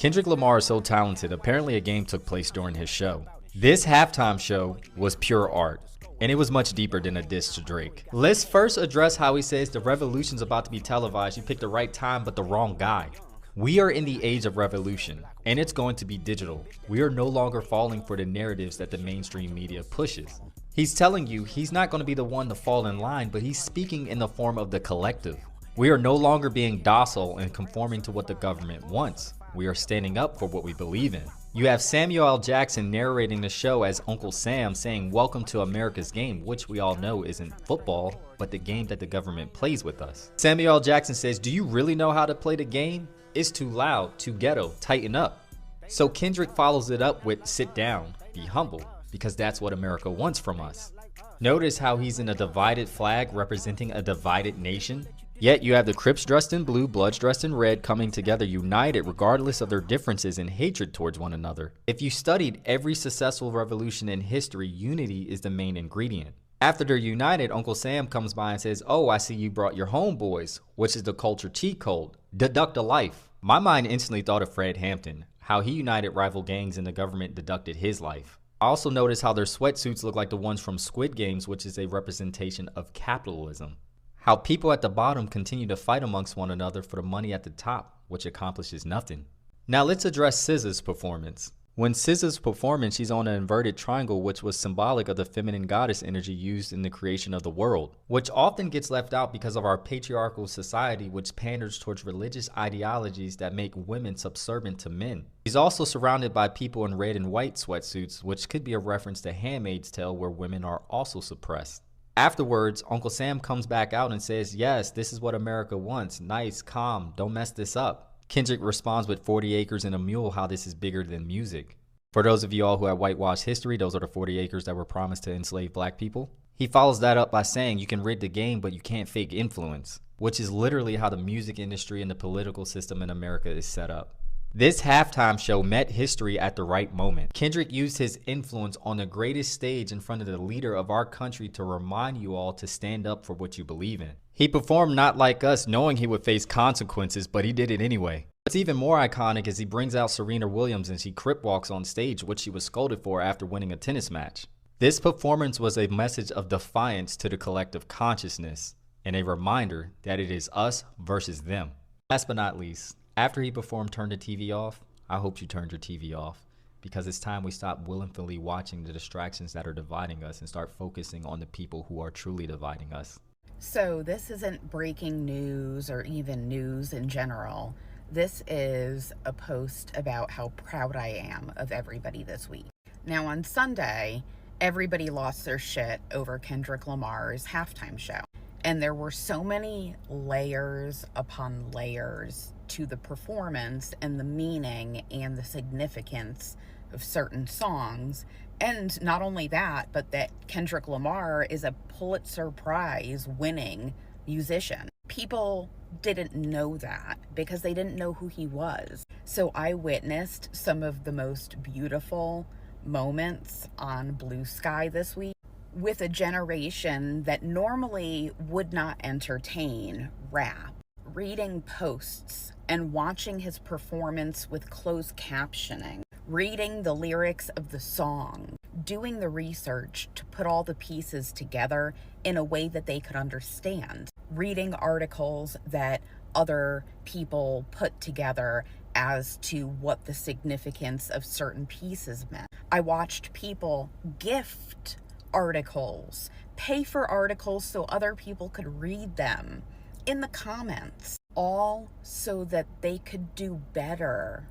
Kendrick Lamar is so talented, apparently a game took place during his show. This halftime show was pure art, and it was much deeper than a diss to Drake. Let's first address how he says the revolution's about to be televised. You picked the right time, but the wrong guy. We are in the age of revolution, and it's going to be digital. We are no longer falling for the narratives that the mainstream media pushes. He's telling you he's not going to be the one to fall in line, but he's speaking in the form of the collective. We are no longer being docile and conforming to what the government wants. We are standing up for what we believe in. You have Samuel L. Jackson narrating the show as Uncle Sam saying, "Welcome to America's game," which we all know isn't football, but the game that the government plays with us. Samuel L. Jackson says, "Do you really know how to play the game? It's too loud, too ghetto, tighten up." So Kendrick follows it up with, "Sit down, be humble," because that's what America wants from us. Notice how he's in a divided flag representing a divided nation. Yet you have the Crips dressed in blue, Bloods dressed in red coming together united regardless of their differences and hatred towards one another. If you studied every successful revolution in history, unity is the main ingredient. After they're united, Uncle Sam comes by and says, "Oh, I see you brought your homeboys," which is the culture cheat code. Deduct a life. My mind instantly thought of Fred Hampton, how he united rival gangs and the government deducted his life. I also noticed how their sweatsuits look like the ones from Squid Games, which is a representation of capitalism. How people at the bottom continue to fight amongst one another for the money at the top, which accomplishes nothing. Now let's address SZA's performance. When SZA's performance, she's on an inverted triangle, which was symbolic of the feminine goddess energy used in the creation of the world, which often gets left out because of our patriarchal society, which panders towards religious ideologies that make women subservient to men. She's also surrounded by people in red and white sweatsuits, which could be a reference to Handmaid's Tale, where women are also suppressed. Afterwards, Uncle Sam comes back out and says, "Yes, this is what America wants. Nice, calm, don't mess this up." Kendrick responds with 40 acres and a mule, how this is bigger than music. For those of you all who have whitewashed history, those are the 40 acres that were promised to enslave black people. He follows that up by saying, "You can rig the game, but you can't fake influence," which is literally how the music industry and the political system in America is set up. This halftime show met history at the right moment. Kendrick used his influence on the greatest stage in front of the leader of our country to remind you all to stand up for what you believe in. He performed not like us, knowing he would face consequences, but he did it anyway. What's even more iconic is he brings out Serena Williams and she crip walks on stage, which she was scolded for after winning a tennis match. This performance was a message of defiance to the collective consciousness and a reminder that it is us versus them. Last but not least, after he performed Turn the TV Off, I hope you turned your TV off, because it's time we stop willingly watching the distractions that are dividing us and start focusing on the people who are truly dividing us. So this isn't breaking news or even news in general. This is a post about how proud I am of everybody this week. Now on Sunday, everybody lost their shit over Kendrick Lamar's halftime show. And there were so many layers upon layers to the performance and the meaning and the significance of certain songs. And not only that, but that Kendrick Lamar is a Pulitzer Prize winning musician. People didn't know that because they didn't know who he was. So I witnessed some of the most beautiful moments on Blue Sky this week with a generation that normally would not entertain rap. Reading posts and watching his performance with closed captioning, reading the lyrics of the song, doing the research to put all the pieces together in a way that they could understand, reading articles that other people put together as to what the significance of certain pieces meant. I watched people gift articles, pay for articles so other people could read them in the comments, all so that they could do better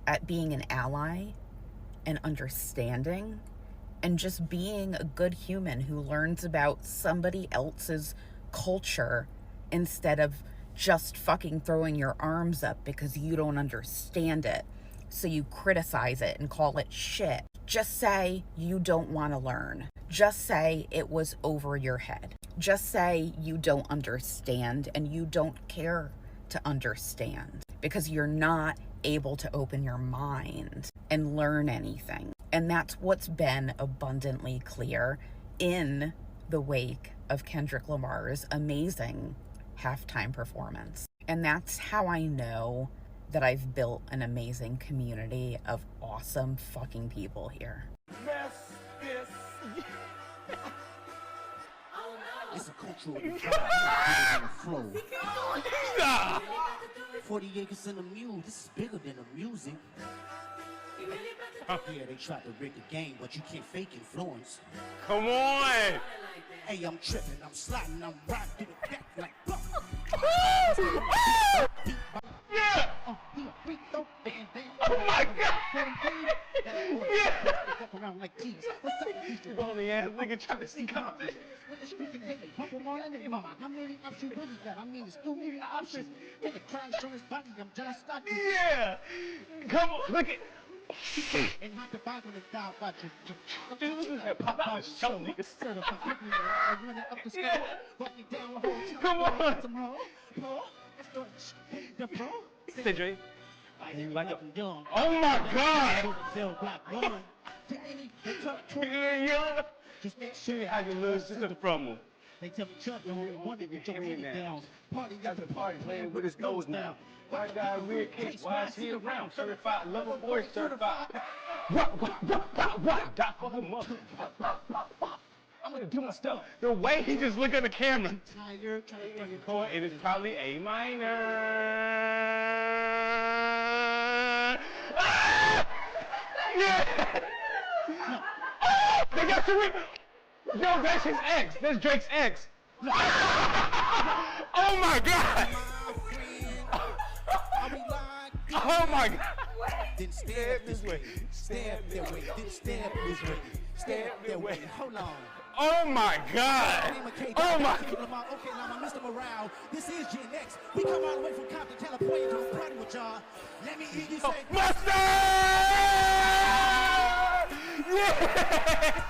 at being an ally and understanding and just being a good human who learns about somebody else's culture instead of just fucking throwing your arms up because you don't understand it. So you criticize it and call it shit. Just say you don't want to learn. Just say it was over your head. Just say you don't understand and you don't care to understand because you're not able to open your mind and learn anything. And that's what's been abundantly clear in the wake of Kendrick Lamar's amazing halftime performance. And that's how I know that I've built an amazing community of awesome fucking people here. It's a cultural flow. 40 acres in a mule, this is bigger than the music. Yeah, they tried to rig the game, but you can't fake influence. Come on! Hey, I'm tripping, I'm sliding, I'm riding through the back like Yeah! Oh my God! Yeah! You only ass nigga trying to see comment. Yeah! Come on, look at. And not the Bible is down, but you Pop out the show, nigga. Yeah. Come on! Say, Dre. Oh my God! Yeah. Just make sure I can lose sister from him. they tell me Chuck don't want it, you don't need it down. Party Got the party playing with his nose now. White guy, weird case, why is he around? Certified lover boy, certified. What? Die for her mother. I'm gonna do my stuff. The way he just look at the camera. It is probably A minor. Ah! Yeah! Oh! They got Serena! Yo, that's his ex. That's Drake's ex. Oh my God! Oh my God! Then stab this way, stab that way, then stab this way, stab that way. Hold on. Oh my God! Oh my! Okay, now I'm Mr. Morale. This is Gen X. We come all the way from Compton, California to party with y'all. Let me hear you say, Mustard! Yeah!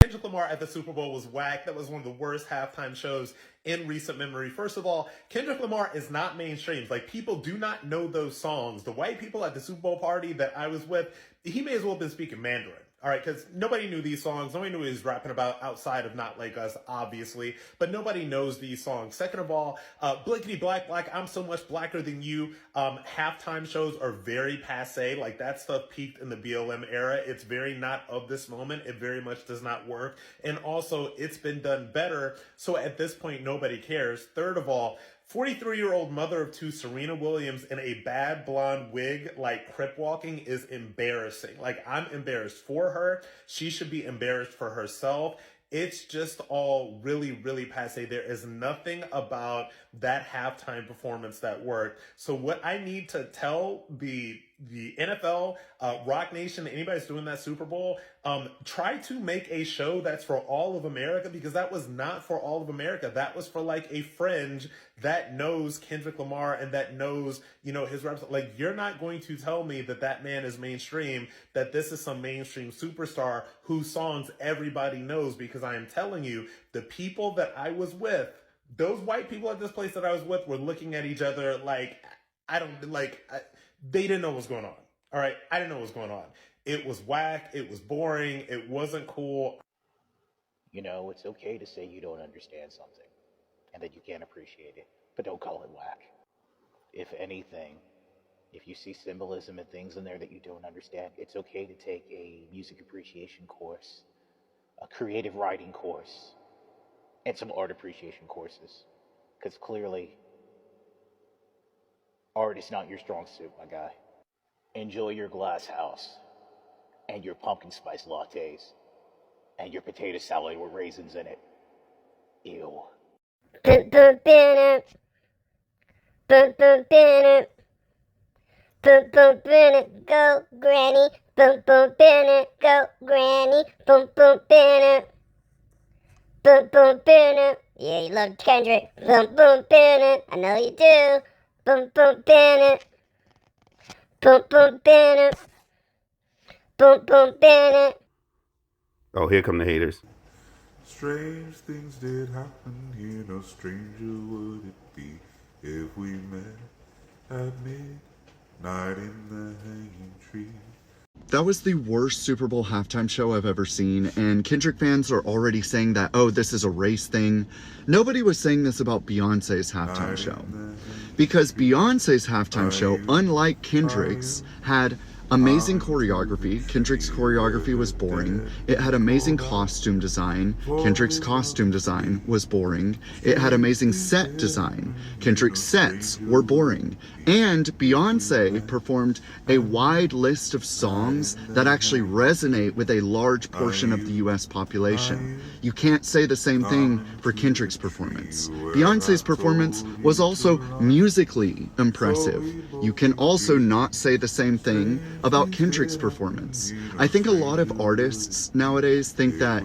Kendrick Lamar at the Super Bowl was whack. That was one of the worst halftime shows in recent memory. First of all, Kendrick Lamar is not mainstream. Like, people do not know those songs. The white people at the Super Bowl party that I was with, he may as well have been speaking Mandarin. All right, because nobody knew these songs. Nobody knew what he was rapping about outside of Not Like Us, obviously. But nobody knows these songs. Second of all, Blickety Black, I'm so much blacker than you. Halftime shows are very passe. Like, that stuff peaked in the BLM era. It's very not of this moment. It very much does not work. And also, it's been done better. So at this point, nobody cares. Third of all, 43-year-old mother of two, Serena Williams, in a bad blonde wig, like crip walking, is embarrassing. Like, I'm embarrassed for her. She should be embarrassed for herself. It's just all really, really passe. There is nothing about that halftime performance that worked. So what I need to tell the NFL, Rock Nation, anybody that's doing that Super Bowl, try to make a show that's for all of America, because that was not for all of America. That was for like a fringe that knows Kendrick Lamar and that knows, you know, his raps. Like, you're not going to tell me that that man is mainstream, that this is some mainstream superstar whose songs everybody knows, because I am telling you, the people that I was with, those white people at this place that I was with, were looking at each other like, they didn't know what was going on. All right, I didn't know what was going on. It was whack. It was boring. It wasn't cool. You know, it's okay to say you don't understand something and that you can't appreciate it, but don't call it whack. If anything, if you see symbolism and things in there that you don't understand, it's okay to take a music appreciation course, a creative writing course, and some art appreciation courses. Because clearly, art is not your strong suit, my guy. Enjoy your glass house and your pumpkin spice lattes and your potato salad with raisins in it. Ew. Boom boom bennett. Boom boom bennett. Boom boom bennett. Go granny. Boom boom bennett. Go granny. Boom boom bennett. Boom boom bennett. Yeah, you love Kendrick. Boom boom bennett. I know you do. Boom boom bennett. Boom boom bennett. Boom boom bennett. Oh, here come the haters. Strange things did happen here, no stranger would it be if we met at midnight in the hanging tree. That was the worst Super Bowl halftime show I've ever seen, and Kendrick fans are already saying that, oh, this is a race thing. Nobody was saying this about Beyonce's halftime show. Because Beyonce's halftime show, unlike Kendrick's, had amazing choreography. Kendrick's choreography was boring. It had amazing costume design. Kendrick's costume design was boring. It had amazing set design. Kendrick's sets were boring. And Beyonce performed a wide list of songs that actually resonate with a large portion of the US population. You can't say the same thing for Kendrick's performance. Beyonce's performance was also musically impressive. You can also not say the same thing about Kendrick's performance. I think a lot of artists nowadays think that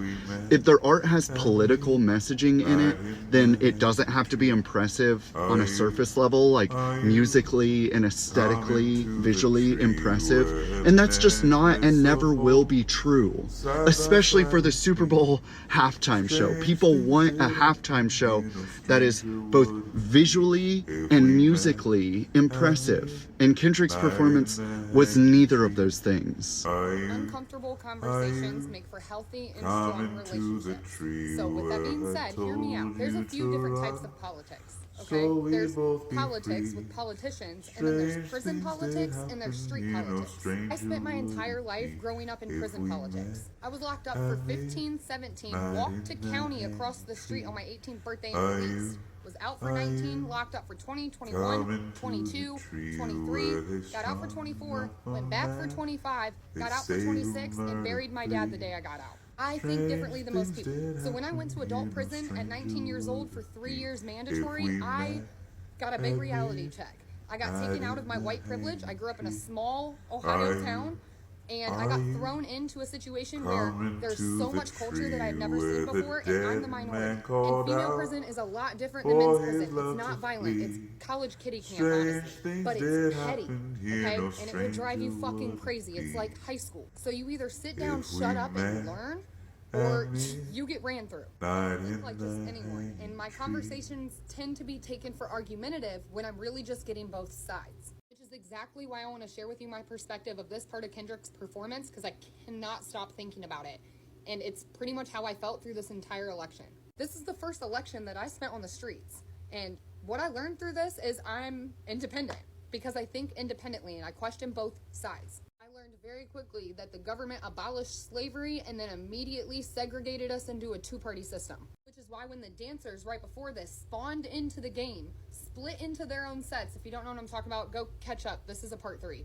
if their art has political messaging in it, then it doesn't have to be impressive on a surface level, like musically and aesthetically, visually impressive. And that's just not and never will be true, especially for the Super Bowl halftime show. People want a halftime show that is both visually and musically impressive. And Kendrick's performance was neither of those things. Uncomfortable conversations make for healthy and strong relationships. So with that being said, hear me out. There's a few different types of politics. Okay, there's politics with politicians, and then there's prison politics, and there's street politics. I spent my entire life growing up in prison politics. I was locked up for 15, 17, walked to county across the street on my 18th birthday and released. Was out for 19, locked up for 20, 21, 22, 23, got out for 24, went back for 25, got out for 26, and buried my dad the day I got out. I think differently than most people. So when I went to adult prison at 19 years old for 3 years mandatory, I got a big reality check. I got taken out of my white privilege. I grew up in a small Ohio town, and I got thrown into a situation where there's so much culture that I've never seen before, and I'm the minority. And female prison is a lot different than men's prison. It's not violent. It's college kiddie camp, honestly. But it's petty, okay? And it will drive you fucking crazy. It's like high school. So you either sit down, shut up, and learn, or you get ran through. It's like just anyone. And my conversations tend to be taken for argumentative when I'm really just getting both sides. Which is exactly why I want to share with you my perspective of this part of Kendrick's performance, because I cannot stop thinking about it. And it's pretty much how I felt through this entire election. This is the first election that I spent on the streets. And what I learned through this is I'm independent, because I think independently and I question both sides. I learned very quickly that the government abolished slavery and then immediately segregated us into a two-party system. Which is why when the dancers right before this spawned into the game, split into their own sets. If you don't know what I'm talking about, go catch up. This is a part 3.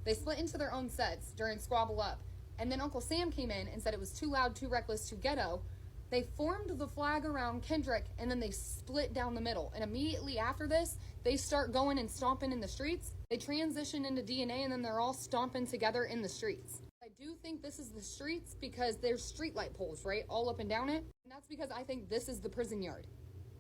They split into their own sets during Squabble Up. And then Uncle Sam came in and said it was too loud, too reckless, too ghetto. They formed the flag around Kendrick, and then they split down the middle. And immediately after this, they start going and stomping in the streets. They transition into DNA, and then they're all stomping together in the streets. I do think this is the streets because there's streetlight poles, right, all up and down it. And that's because I think this is the prison yard.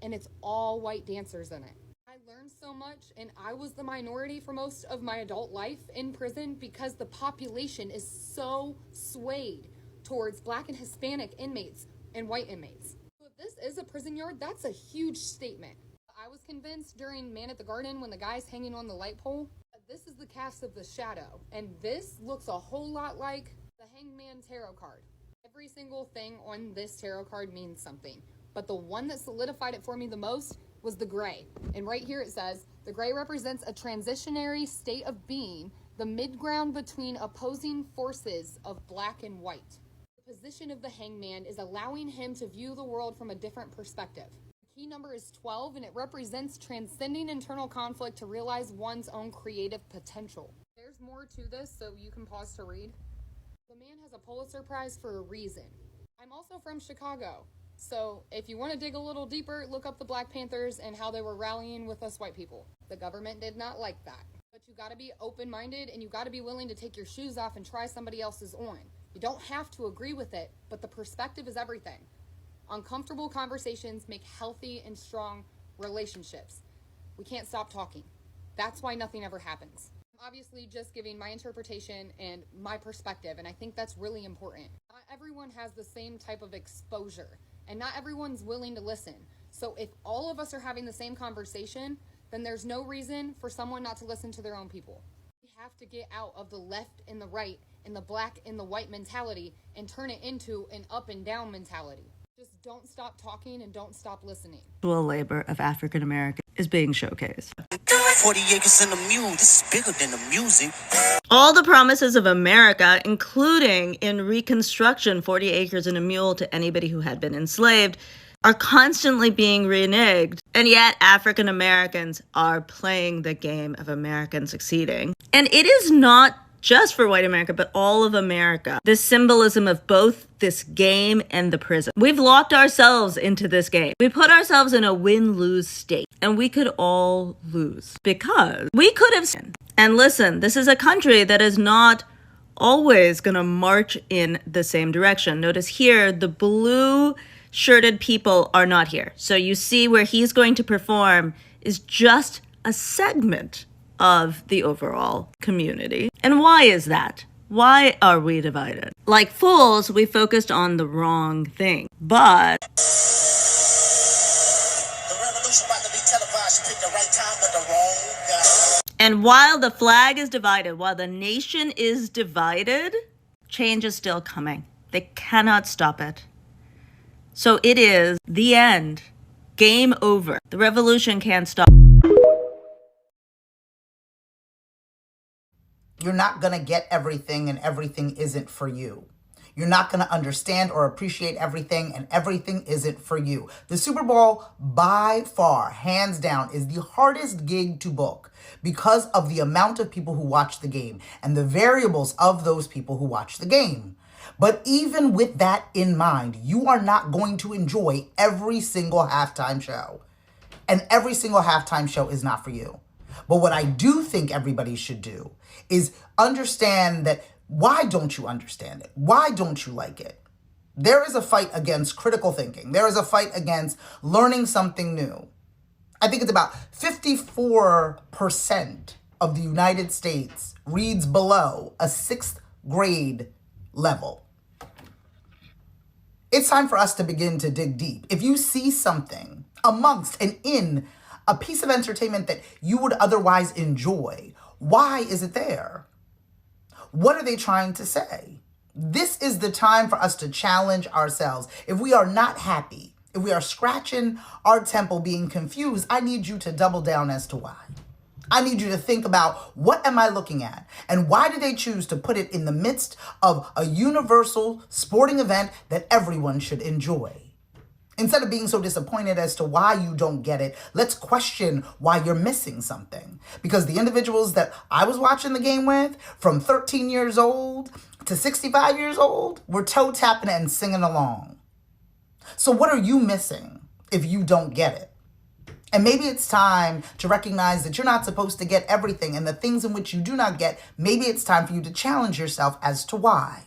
And it's all white dancers in it. I learned so much, and I was the minority for most of my adult life in prison because the population is so swayed towards Black and Hispanic inmates and white inmates. So if this is a prison yard, that's a huge statement. I was convinced during Man at the Garden when the guy's hanging on the light pole, that this is the cast of the shadow, and this looks a whole lot like the Hangman tarot card. Every single thing on this tarot card means something, but the one that solidified it for me the most was the gray. And right here it says, the gray represents a transitionary state of being, the mid-ground between opposing forces of black and white. The position of the hangman is allowing him to view the world from a different perspective. The key number is 12, and it represents transcending internal conflict to realize one's own creative potential. There's more to this, so you can pause to read. The man has a Pulitzer Prize for a reason. I'm also from Chicago. So if you want to dig a little deeper, look up the Black Panthers and how they were rallying with us white people. The government did not like that. But you got to be open-minded, and you got to be willing to take your shoes off and try somebody else's on. You don't have to agree with it, but the perspective is everything. Uncomfortable conversations make healthy and strong relationships. We can't stop talking. That's why nothing ever happens. I'm obviously just giving my interpretation and my perspective, and I think that's really important. Not everyone has the same type of exposure. And not everyone's willing to listen. So if all of us are having the same conversation, then there's no reason for someone not to listen to their own people. We have to get out of the left and the right and the black and the white mentality and turn it into an up and down mentality. Just don't stop talking and don't stop listening. The labor of African Americans is being showcased. 40 acres and a mule, this is bigger than the music. All the promises of America, including in Reconstruction, 40 acres and a mule to anybody who had been enslaved, are constantly being reneged. And yet African Americans are playing the game of American succeeding. And it is not just for white America, but all of America. This symbolism of both this game and the prison. We've locked ourselves into this game. We put ourselves in a win-lose state, and we could all lose because we could have sinned. And listen, this is a country that is not always going to march in the same direction. Notice here, the blue shirted people are not here. So you see where he's going to perform is just a segment of the overall community. And why is that? Why are we divided? Like fools, we focused on the wrong thing. But The revolution about to be televised. You picked the right time but the wrong guy. And while the flag is divided, while the nation is divided, change is still coming. They cannot stop it. So it is the end. Game over. The revolution can't stop. You're not going to get everything, and everything isn't for you. You're not going to understand or appreciate everything, and everything isn't for you. The Super Bowl, by far, hands down, is the hardest gig to book because of the amount of people who watch the game and the variables of those people who watch the game. But even with that in mind, you are not going to enjoy every single halftime show. And every single halftime show is not for you. But what I do think everybody should do is understand that why don't you understand it? Why don't you like it? There is a fight against critical thinking. There is a fight against learning something new. I think it's about 54% of the United States reads below a 6th grade level. It's time for us to begin to dig deep. If you see something amongst and in a piece of entertainment that you would otherwise enjoy, why is it there? What are they trying to say? This is the time for us to challenge ourselves. If we are not happy, if we are scratching our temple being confused, I need you to double down as to why. I need you to think about, what am I looking at? And why did they choose to put it in the midst of a universal sporting event that everyone should enjoy? Instead of being so disappointed as to why you don't get it, let's question why you're missing something. Because the individuals that I was watching the game with, from 13 years old to 65 years old, were toe tapping and singing along. So what are you missing if you don't get it? And maybe it's time to recognize that you're not supposed to get everything, and the things in which you do not get, maybe it's time for you to challenge yourself as to why.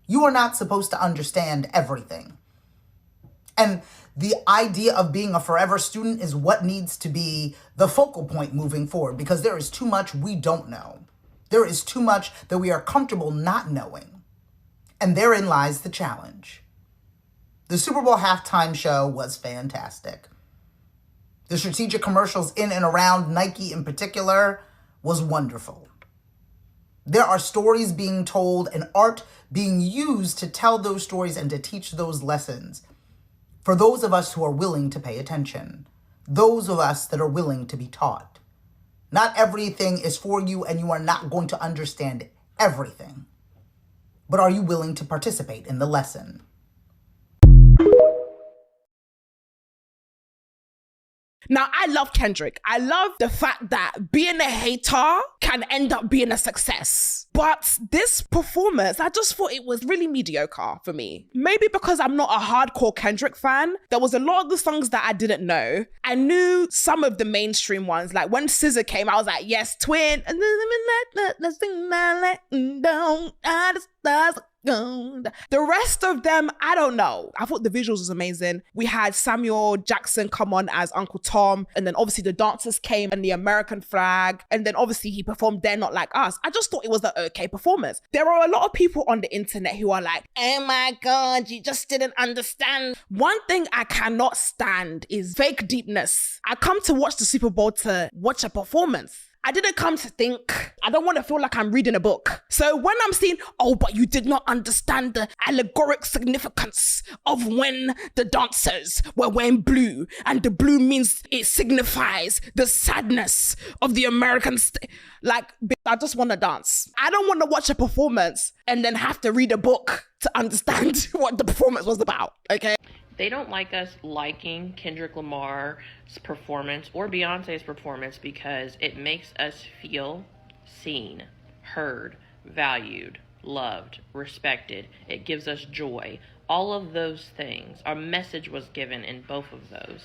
You are not supposed to understand everything. And the idea of being a forever student is what needs to be the focal point moving forward, because there is too much we don't know. There is too much that we are comfortable not knowing. And therein lies the challenge. The Super Bowl halftime show was fantastic. The strategic commercials in and around Nike in particular was wonderful. There are stories being told and art being used to tell those stories and to teach those lessons. For those of us who are willing to pay attention, those of us that are willing to be taught. Not everything is for you, and you are not going to understand everything. But are you willing to participate in the lesson? Now, I love Kendrick. I love the fact that being a hater can end up being a success. But this performance, I just thought it was really mediocre for me. Maybe because I'm not a hardcore Kendrick fan. There was a lot of the songs that I didn't know. I knew some of the mainstream ones. Like when SZA came, I was like, yes, twin. The rest of them, I don't know. I thought the visuals was amazing. We had Samuel Jackson come on as Uncle Tom, and then obviously the dancers came and the American flag, and then obviously he performed They're Not Like Us. I just thought it was an okay performance. There are a lot of people on the internet who are like, oh my God, you just didn't understand. One thing I cannot stand is fake deepness. I come to watch the Super Bowl to watch a performance. I didn't come to think. I don't want to feel like I'm reading a book. So when I'm seeing, oh, but you did not understand the allegoric significance of when the dancers were wearing blue, and the blue means it signifies the sadness of the American like, I just want to dance. I don't want to watch a performance and then have to read a book to understand what the performance was about, okay? They don't like us liking Kendrick Lamar's performance or Beyonce's performance because it makes us feel seen, heard, valued, loved, respected. It gives us joy. All of those things. Our message was given in both of those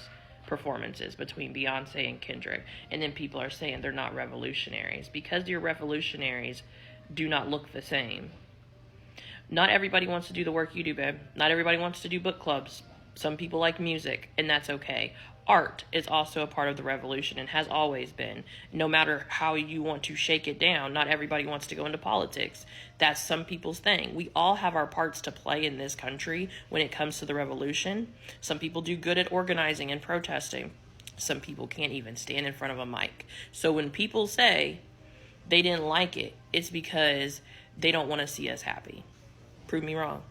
performances between Beyonce and Kendrick. And then people are saying they're not revolutionaries. Because your revolutionaries do not look the same. Not everybody wants to do the work you do, babe. Not everybody wants to do book clubs. Some people like music, and that's okay. Art is also a part of the revolution and has always been. No matter how you want to shake it down, not everybody wants to go into politics. That's some people's thing. We all have our parts to play in this country when it comes to the revolution. Some people do good at organizing and protesting. Some people can't even stand in front of a mic. So when people say they didn't like it, it's because they don't want to see us happy. Prove me wrong.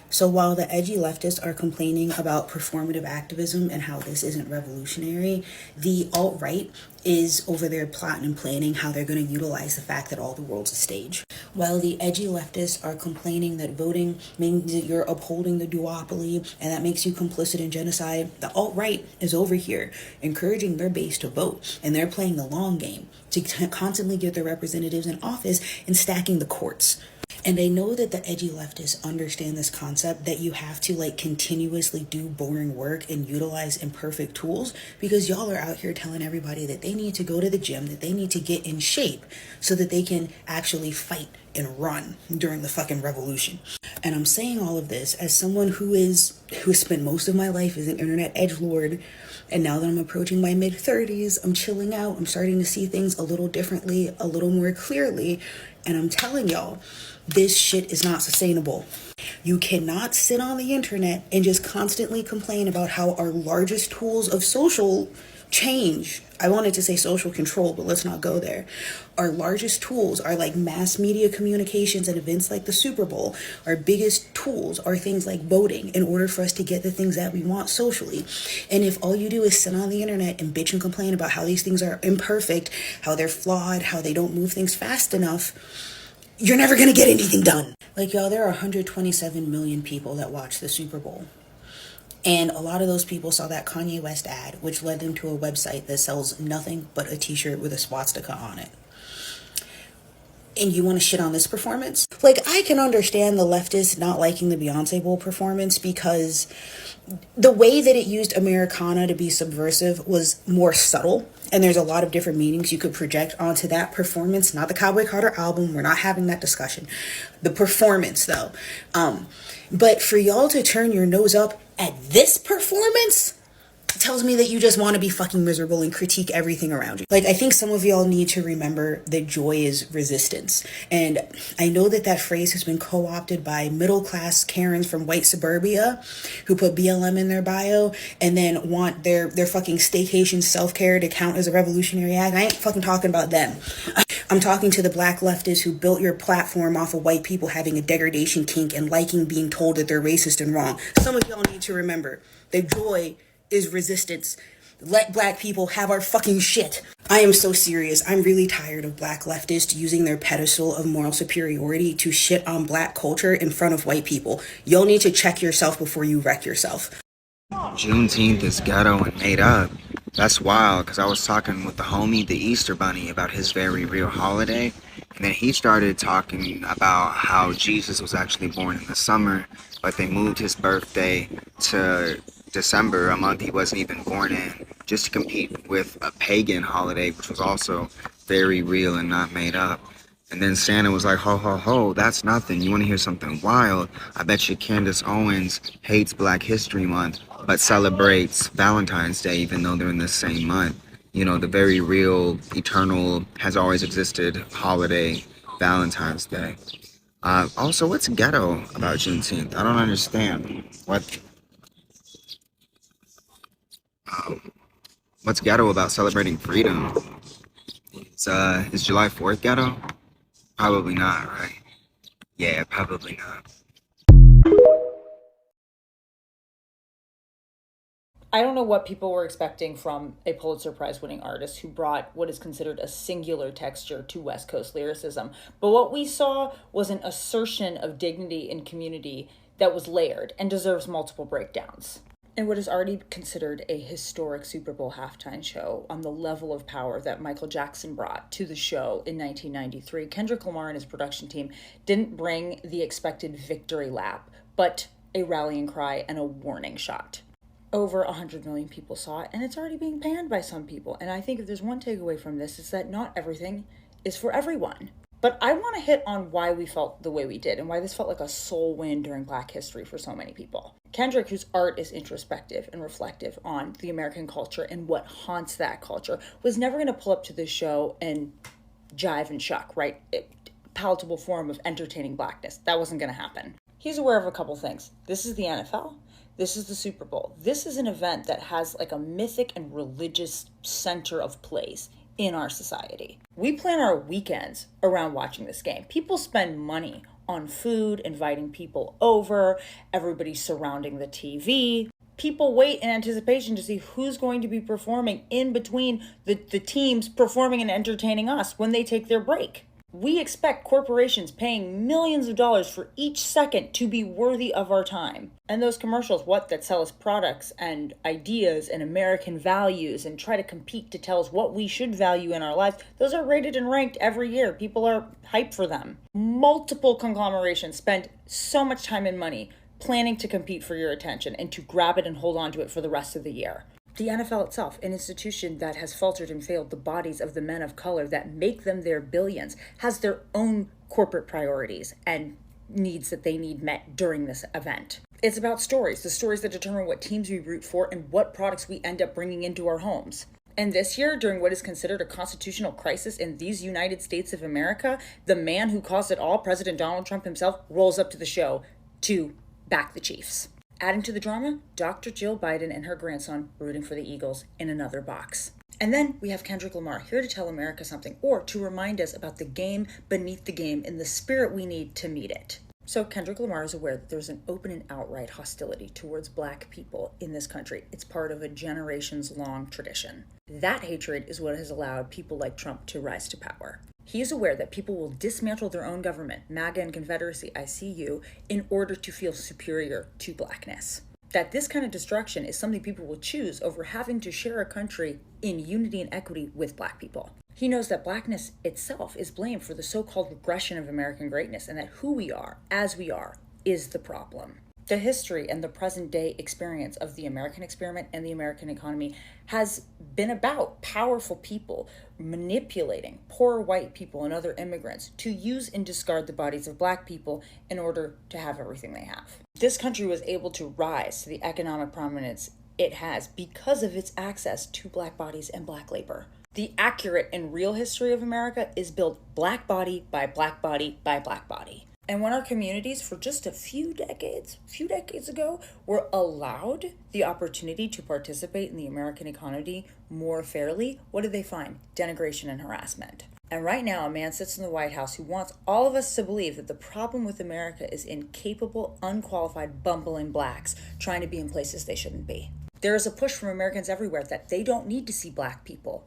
So while the edgy leftists are complaining about performative activism and how this isn't revolutionary, the alt-right is over there plotting and planning how they're going to utilize the fact that all the world's a stage. While the edgy leftists are complaining that voting means that you're upholding the duopoly and that makes you complicit in genocide, the alt-right is over here encouraging their base to vote, and they're playing the long game to constantly get their representatives in office and stacking the courts. And I know that the edgy leftists understand this concept that you have to continuously do boring work and utilize imperfect tools, because y'all are out here telling everybody that they need to go to the gym, that they need to get in shape so that they can actually fight and run during the fucking revolution. And I'm saying all of this as someone who has spent most of my life as an internet edgelord. And now that I'm approaching my mid-30s, I'm chilling out. I'm starting to see things a little differently, a little more clearly. And I'm telling y'all, this shit is not sustainable. You cannot sit on the internet and just constantly complain about how our largest tools of social change, I wanted to say social control, but let's not go there. Our largest tools are like mass media communications and events like the Super Bowl. Our biggest tools are things like voting in order for us to get the things that we want socially. And if all you do is sit on the internet and bitch and complain about how these things are imperfect, how they're flawed, how they don't move things fast enough, you're never going to get anything done. Y'all, there are 127 million people that watch the Super Bowl. And a lot of those people saw that Kanye West ad, which led them to a website that sells nothing but a t-shirt with a swastika on it. And you want to shit on this performance? I can understand the leftists not liking the Beyonce Bowl performance because the way that it used Americana to be subversive was more subtle. And there's a lot of different meanings you could project onto that performance, not the Cowboy Carter album. We're not having that discussion. The performance, though. But for y'all to turn your nose up at this performance tells me that you just want to be fucking miserable and critique everything around you. I think some of y'all need to remember that joy is resistance. And I know that that phrase has been co-opted by middle-class Karens from white suburbia who put BLM in their bio and then want their fucking staycation self-care to count as a revolutionary act. I ain't fucking talking about them. I'm talking to the black leftists who built your platform off of white people having a degradation kink and liking being told that they're racist and wrong. Some of y'all need to remember that joy is resistance. Let black people have our fucking shit. I am so serious. I'm really tired of black leftists using their pedestal of moral superiority to shit on black culture in front of white people. You'll need to check yourself before you wreck yourself. Juneteenth is ghetto and made up. That's wild, because I was talking with the homie, the Easter Bunny, about his very real holiday. And then he started talking about how Jesus was actually born in the summer, but they moved his birthday to December, a month he wasn't even born in, just to compete with a pagan holiday, which was also very real and not made up. And then Santa was like, ho, ho, ho, that's nothing. You want to hear something wild? I bet you Candace Owens hates Black History Month, but celebrates Valentine's Day, even though they're in the same month. You know, the very real, eternal, has always existed holiday, Valentine's Day. Also, what's ghetto about Juneteenth? I don't understand. What's ghetto about celebrating freedom? Is July 4th ghetto? Probably not, right? Yeah, probably not. I don't know what people were expecting from a Pulitzer Prize winning artist who brought what is considered a singular texture to West Coast lyricism. But what we saw was an assertion of dignity and community that was layered and deserves multiple breakdowns. And what is already considered a historic Super Bowl halftime show on the level of power that Michael Jackson brought to the show in 1993, Kendrick Lamar and his production team didn't bring the expected victory lap, but a rallying cry and a warning shot. Over 100 million people saw it, and it's already being panned by some people. And I think if there's one takeaway from this, it's that not everything is for everyone. But I want to hit on why we felt the way we did and why this felt like a soul win during Black history for so many people. Kendrick, whose art is introspective and reflective on the American culture and what haunts that culture, was never going to pull up to this show and jive and shuck, right? Palatable form of entertaining Blackness. That wasn't going to happen. He's aware of a couple things. This is the NFL. This is the Super Bowl. This is an event that has like a mythic and religious center of place in our society. We plan our weekends around watching this game. People spend money on food, inviting people over, everybody surrounding the TV. People wait in anticipation to see who's going to be performing in between the teams performing and entertaining us when they take their break. We expect corporations paying millions of dollars for each second to be worthy of our time. And those commercials, that sell us products and ideas and American values and try to compete to tell us what we should value in our lives, those are rated and ranked every year. People are hyped for them. Multiple conglomerations spend so much time and money planning to compete for your attention and to grab it and hold on to it for the rest of the year. The NFL itself, an institution that has faltered and failed the bodies of the men of color that make them their billions, has their own corporate priorities and needs that they need met during this event. It's about stories, the stories that determine what teams we root for and what products we end up bringing into our homes. And this year, during what is considered a constitutional crisis in these United States of America, the man who caused it all, President Donald Trump himself, rolls up to the show to back the Chiefs. Adding to the drama, Dr. Jill Biden and her grandson rooting for the Eagles in another box. And then we have Kendrick Lamar here to tell America something, or to remind us about the game beneath the game and the spirit we need to meet it. So Kendrick Lamar is aware that there's an open and outright hostility towards Black people in this country. It's part of a generations-long tradition. That hatred is what has allowed people like Trump to rise to power. He is aware that people will dismantle their own government, MAGA and Confederacy, I see you, in order to feel superior to Blackness. That this kind of destruction is something people will choose over having to share a country in unity and equity with Black people. He knows that Blackness itself is blamed for the so-called regression of American greatness and that who we are, as we are, is the problem. The history and the present day experience of the American experiment and the American economy has been about powerful people manipulating poor white people and other immigrants to use and discard the bodies of Black people in order to have everything they have. This country was able to rise to the economic prominence it has because of its access to Black bodies and Black labor. The accurate and real history of America is built Black body by Black body by Black body. And when our communities, for just a few decades ago, were allowed the opportunity to participate in the American economy more fairly, what did they find? Denigration and harassment. And right now, a man sits in the White House who wants all of us to believe that the problem with America is incapable, unqualified, bumbling Blacks trying to be in places they shouldn't be. There is a push from Americans everywhere that they don't need to see Black people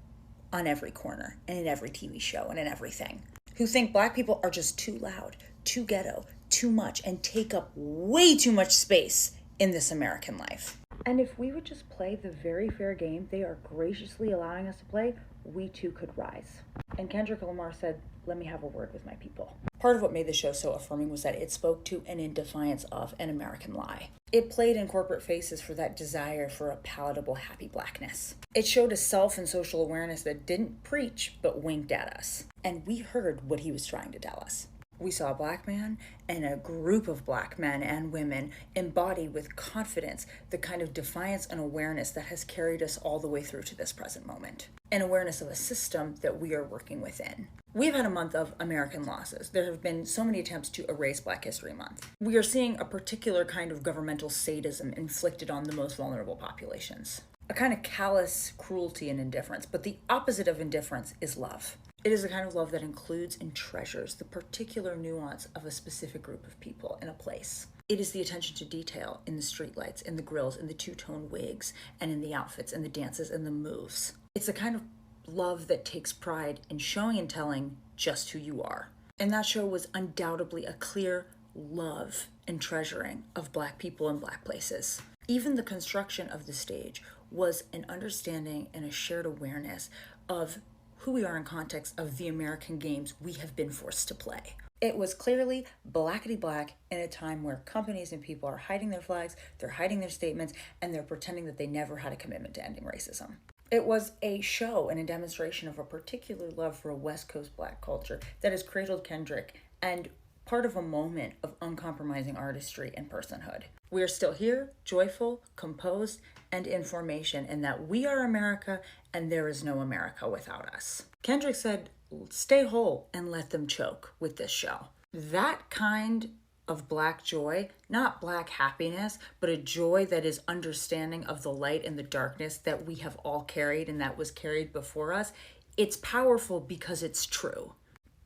on every corner and in every TV show and in everything, who think Black people are just too loud, too ghetto, too much, and take up way too much space in this American life. And if we would just play the very fair game they are graciously allowing us to play, we too could rise. And Kendrick Lamar said, "Let me have a word with my people." Part of what made the show so affirming was that it spoke to and in defiance of an American lie. It played in corporate faces for that desire for a palatable, happy Blackness. It showed a self and social awareness that didn't preach, but winked at us. And we heard what he was trying to tell us. We saw a Black man and a group of Black men and women embody with confidence the kind of defiance and awareness that has carried us all the way through to this present moment. An awareness of a system that we are working within. We've had a month of American losses. There have been so many attempts to erase Black History Month. We are seeing a particular kind of governmental sadism inflicted on the most vulnerable populations. A kind of callous cruelty and indifference, but the opposite of indifference is love. It is a kind of love that includes and treasures the particular nuance of a specific group of people in a place. It is the attention to detail in the streetlights, in the grills, in the two-tone wigs, and in the outfits, and the dances, and the moves. It's a kind of love that takes pride in showing and telling just who you are. And that show was undoubtedly a clear love and treasuring of Black people and Black places. Even the construction of the stage was an understanding and a shared awareness of who we are in context of the American games we have been forced to play. It was clearly blackety black in a time where companies and people are hiding their flags, they're hiding their statements, and they're pretending that they never had a commitment to ending racism. It was a show and a demonstration of a particular love for a West Coast Black culture that has cradled Kendrick and part of a moment of uncompromising artistry and personhood. We are still here, joyful, composed, and in formation, and that we are America and there is no America without us. Kendrick said, stay whole and let them choke with this show. That kind of Black joy, not Black happiness, but a joy that is understanding of the light and the darkness that we have all carried and that was carried before us, it's powerful because it's true.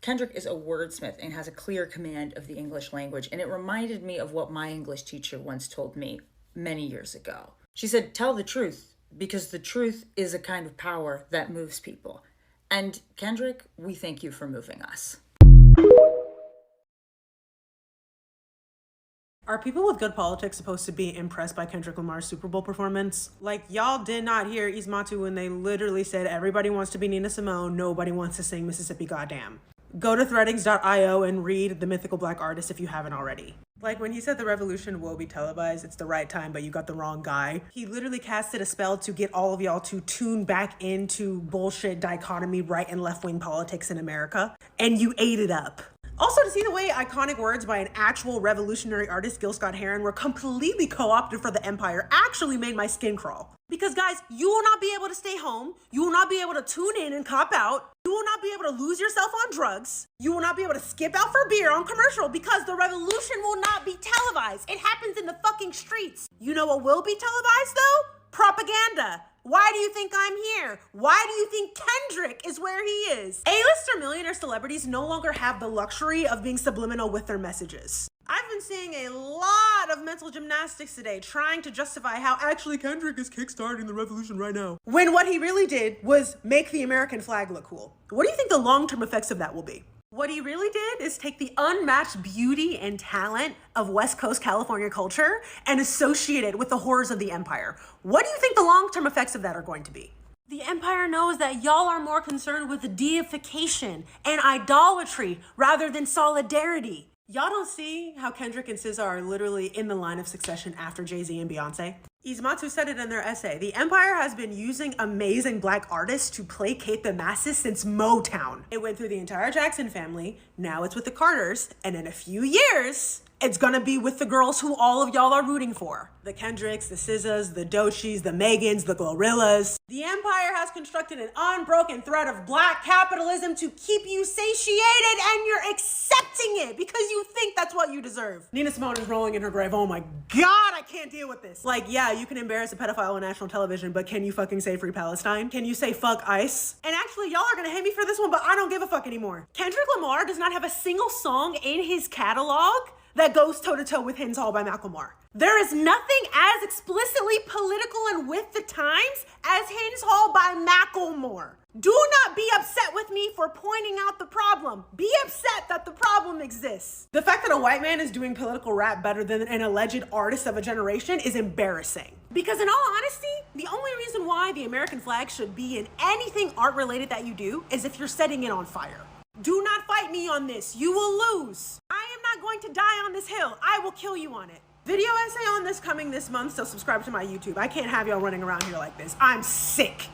Kendrick is a wordsmith and has a clear command of the English language, and it reminded me of what my English teacher once told me many years ago. She said, tell the truth, because the truth is a kind of power that moves people. And Kendrick, we thank you for moving us. Are people with good politics supposed to be impressed by Kendrick Lamar's Super Bowl performance? Like, y'all did not hear Ismatu when they literally said everybody wants to be Nina Simone, nobody wants to sing Mississippi Goddamn. Go to threadings.io and read The Mythical Black Artist if you haven't already. Like when he said the revolution will be televised, it's the right time, but you got the wrong guy. He literally casted a spell to get all of y'all to tune back into bullshit dichotomy right and left wing politics in America, and you ate it up. Also, to see the way iconic words by an actual revolutionary artist, Gil Scott-Heron, were completely co-opted for the empire actually made my skin crawl. Because guys, you will not be able to stay home. You will not be able to tune in and cop out. You will not be able to lose yourself on drugs. You will not be able to skip out for beer on commercial because the revolution will not be televised. It happens in the fucking streets. You know what will be televised though? Propaganda. Why do you think I'm here? Why do you think Kendrick is where he is? A-lister millionaire celebrities no longer have the luxury of being subliminal with their messages. I've been seeing a lot of mental gymnastics today trying to justify how actually Kendrick is kickstarting the revolution right now, when what he really did was make the American flag look cool. What do you think the long-term effects of that will be? What he really did is take the unmatched beauty and talent of West Coast California culture and associate it with the horrors of the empire. What do you think the long-term effects of that are going to be? The empire knows that y'all are more concerned with deification and idolatry rather than solidarity. Y'all don't see how Kendrick and SZA are literally in the line of succession after Jay-Z and Beyonce? Ismatu said it in their essay. The empire has been using amazing Black artists to placate the masses since Motown. It went through the entire Jackson family, now it's with the Carters, and in a few years, it's gonna be with the girls who all of y'all are rooting for. The Kendricks, the SZAs, the Doechis, the Megans, the Glorillaz. The empire has constructed an unbroken thread of Black capitalism to keep you satiated, and you're accepting it because you think that's what you deserve. Nina Simone is rolling in her grave. Oh my God, I can't deal with this. Like, yeah, you can embarrass a pedophile on national television, but can you fucking say free Palestine? Can you say fuck ICE? And actually, y'all are gonna hate me for this one, but I don't give a fuck anymore. Kendrick Lamar does not have a single song in his catalog that goes toe-to-toe with Hens Hall by Macklemore. There is nothing as explicitly political and with the times as Hens Hall by Macklemore. Do not be upset with me for pointing out the problem. Be upset that the problem exists. The fact that a white man is doing political rap better than an alleged artist of a generation is embarrassing. Because in all honesty, the only reason why the American flag should be in anything art related that you do is if you're setting it on fire. Do not fight me on this. You will lose. I am not going to die on this hill. I will kill you on it. Video essay on this coming this month, so subscribe to my YouTube. I can't have y'all running around here like this. I'm sick.